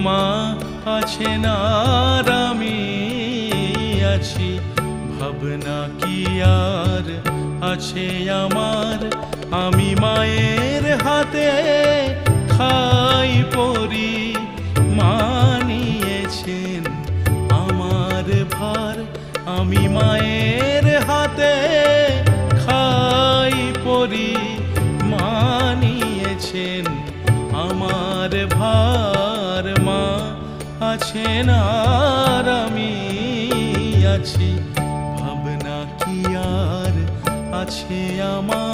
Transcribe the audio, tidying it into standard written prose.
মা আছেন আর আমি আছি, ভাবনা কি আর আছে আমার। আমি মায়ের হাতে খাই পরি, মা নিয়েছেন আমার ভার। আমি মায়ের হাতে খাই পরি, মা নিয়েছেন আমার ভার। মা আছেন আর আমি আছি, ভাবনা কি আর আছে আমার।